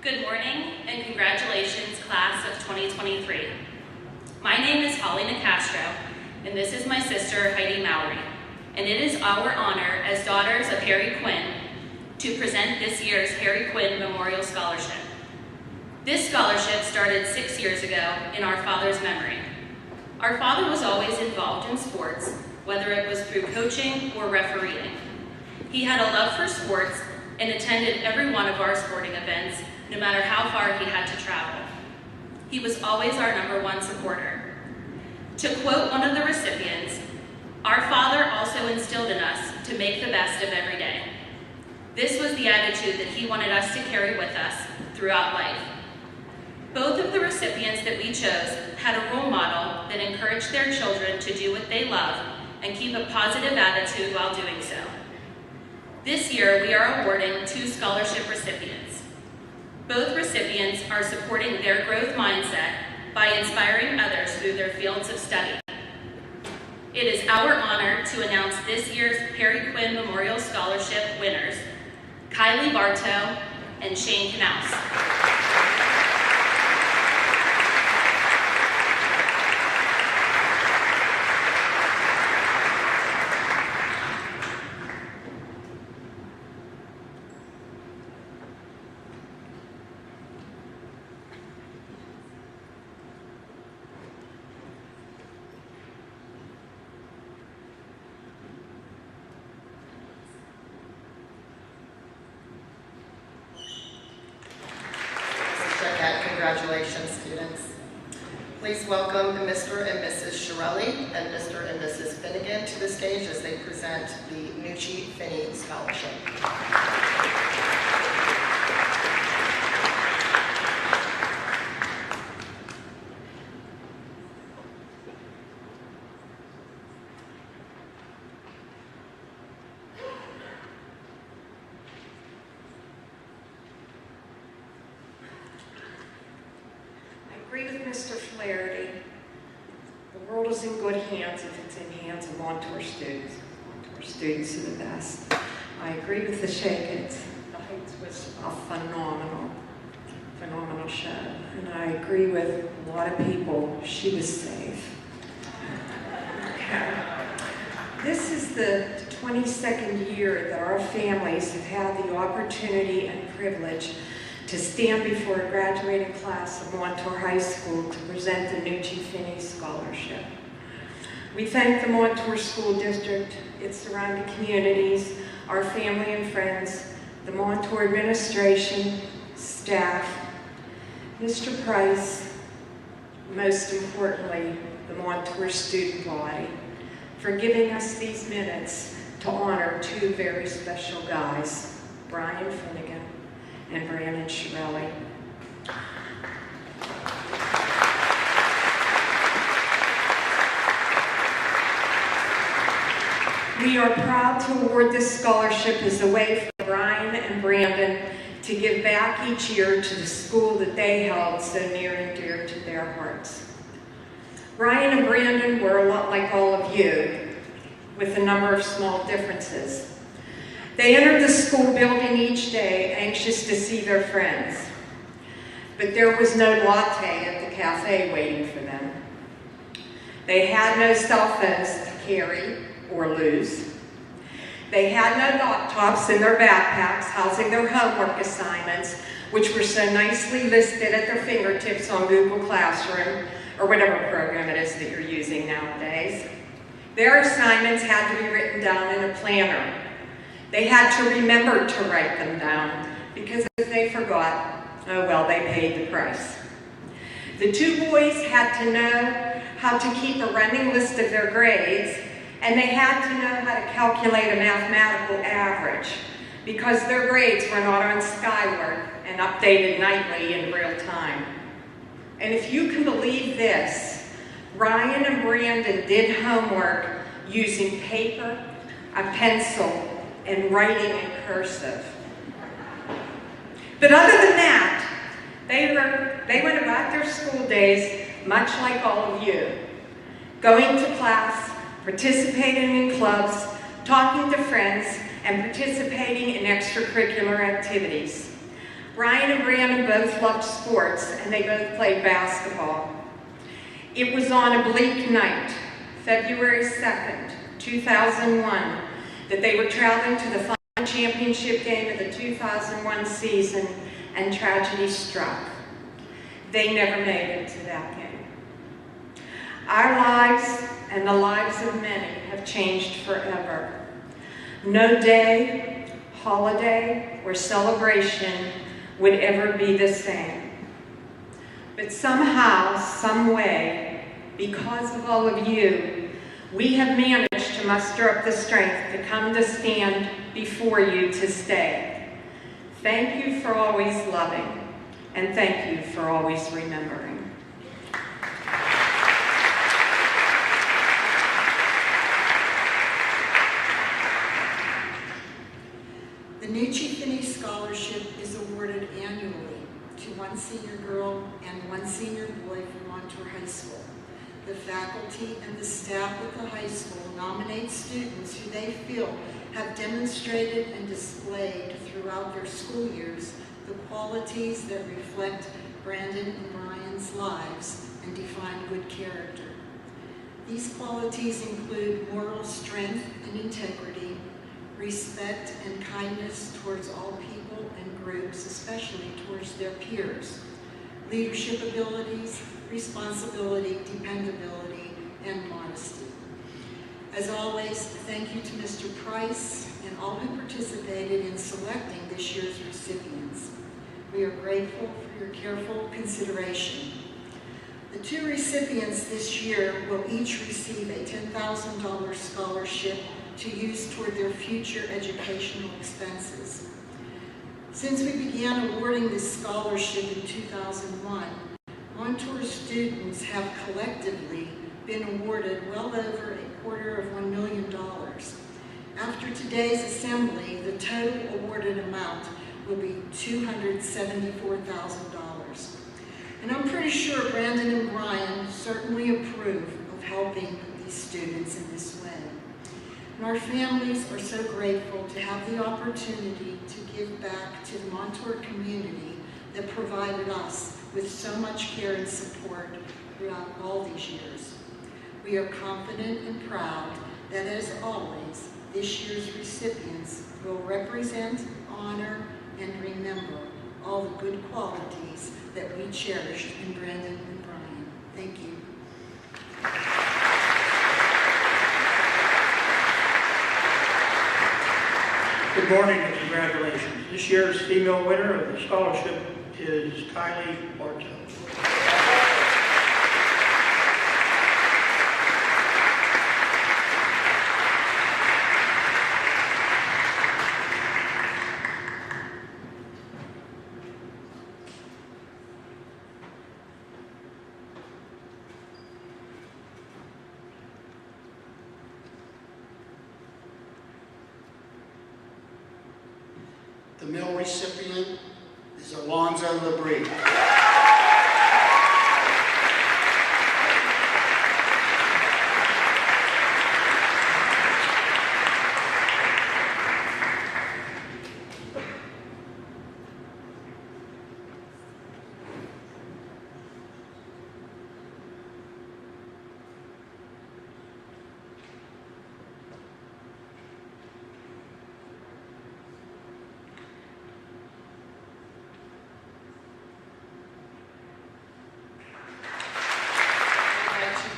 Good morning and congratulations, class of 2023. My name is Holly Nicastro, and this is my sister, Heidi Mallory, and it is our honor as daughters of Harry Quinn to present this year's Harry Quinn Memorial Scholarship. This scholarship started 6 years ago in our father's memory. Our father was always involved in sports, whether it was through coaching or refereeing. He had a love for sports and attended every one of our sporting events, no matter how far he had to travel. He was always our #1 supporter. To quote one of the recipients, "Our father also instilled in us to make the best of every day." This was the attitude that he wanted us to carry with us throughout life. Both of the recipients that we chose had a role model that encouraged their children to do what they love and keep a positive attitude while doing so. This year, we are awarding 2 scholarship recipients. Both recipients are supporting their growth mindset by inspiring others through their fields of study. It is our honor to announce this year's Harry Quinn Memorial Scholarship winners, Kylie Bartow and Shane Knaus. Congratulations, students. Please welcome Mr. and Mrs. Shirelli and Mr. and Mrs. Finnegan to the stage as they present the Nucci Finney Scholarship. I agree with Mr. Flaherty. The world is in good hands if it's in hands of Montour students. Montour students are the best. I agree with the Shakens. The Heights was a phenomenal show. And I agree with a lot of people. She was safe. Okay. This is the 22nd year that our families have had the opportunity and privilege to stand before a graduating class of Montour High School to present the Nucci Finney Scholarship. We thank the Montour School District, its surrounding communities, our family and friends, the Montour administration, staff, Mr. Price, most importantly, the Montour student body, for giving us these minutes to honor 2 very special guys, Brian Finnegan and Brandon Shirelli. We are proud to award this scholarship as a way for Brian and Brandon to give back each year to the school that they held so near and dear to their hearts. Brian and Brandon were a lot like all of you, with a number of small differences. They entered the school building each day, anxious to see their friends. But there was no latte at the cafe waiting for them. They had no cell phones to carry or lose. They had no laptops in their backpacks housing their homework assignments, which were so nicely listed at their fingertips on Google Classroom, or whatever program it is that you're using nowadays. Their assignments had to be written down in a planner. They had to remember to write them down, because if they forgot, oh well, they paid the price. The 2 boys had to know how to keep a running list of their grades, and they had to know how to calculate a mathematical average, because their grades were not on Skyward and updated nightly in real time. And if you can believe this, Ryan and Brandon did homework using paper, a pencil, and writing in cursive. But other than that, they went about their school days much like all of you, going to class, participating in clubs, talking to friends, and participating in extracurricular activities. Brian and Brandon both loved sports, and they both played basketball. It was on a bleak night, February 2nd, 2001, that they were traveling to the final championship game of the 2001 season, and tragedy struck. They never made it to that game. Our lives and the lives of many have changed forever. No day, holiday, or celebration would ever be the same. But somehow, some way, because of all of you, we have managed to muster up the strength to come to stand before you to stay. Thank you for always loving, and thank you for always remembering. The Nucci Finney Scholarship is awarded annually to one senior girl and one senior boy from Montour High School. The faculty and the staff at the high school nominate students who they feel have demonstrated and displayed throughout their school years the qualities that reflect Brandon and Brian's lives and define good character. These qualities include moral strength and integrity, respect and kindness towards all people and groups, especially towards their peers, leadership abilities, responsibility, dependability, and modesty. As always, thank you to Mr. Price and all who participated in selecting this year's recipients. We are grateful for your careful consideration. The two recipients this year will each receive a $10,000 scholarship to use toward their future educational expenses. Since we began awarding this scholarship in 2001, Montour students have collectively been awarded well over $250 million. After today's assembly, the total awarded amount will be $274,000. And I'm pretty sure Brandon and Brian certainly approve of helping these students in this way. And our families are so grateful to have the opportunity to give back to the Montour community that provided us with so much care and support throughout all these years. We are confident and proud that, as always, this year's recipients will represent, honor, and remember all the good qualities that we cherished in Brandon and Brian. Thank you. Good morning and congratulations. This year's female winner of the scholarship is Kylie Orto. The male recipient is Alonzo Labrie.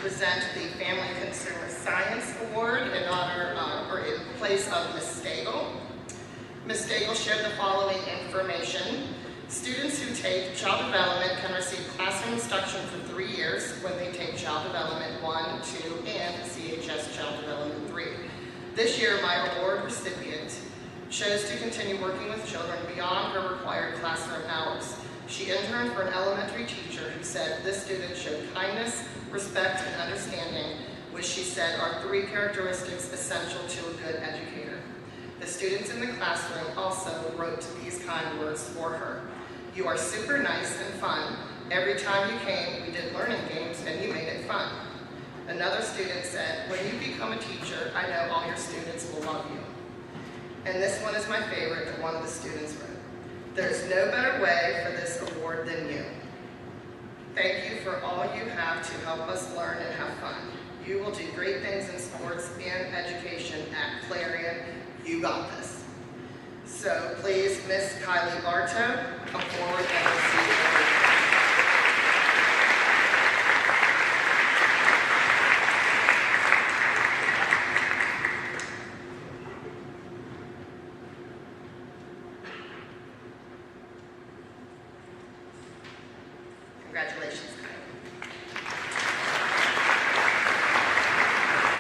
Present the Family Consumer Science Award in honor or in place of Ms. Stagel. Ms. Stagel shared the following information. Students who take child development can receive classroom instruction for 3 years when they take child development 1, 2, and CHS child development 3. This year, my award recipient chose to continue working with children beyond her required classroom hours. She interned for an elementary teacher who said this student showed kindness, respect, and understanding, which she said are 3 characteristics essential to a good educator. The students in the classroom also wrote these kind words for her. You are super nice and fun. Every time you came, we did learning games and you made it fun. Another student said, when you become a teacher, I know all your students will love you. And this one is my favorite that one of the students wrote. There's no better way for this award than you. Thank you for all you have to help us learn and have fun. You will do great things in sports and education at Clarion. You got this. So please, Miss Kylie Bartow, come forward and receive the award.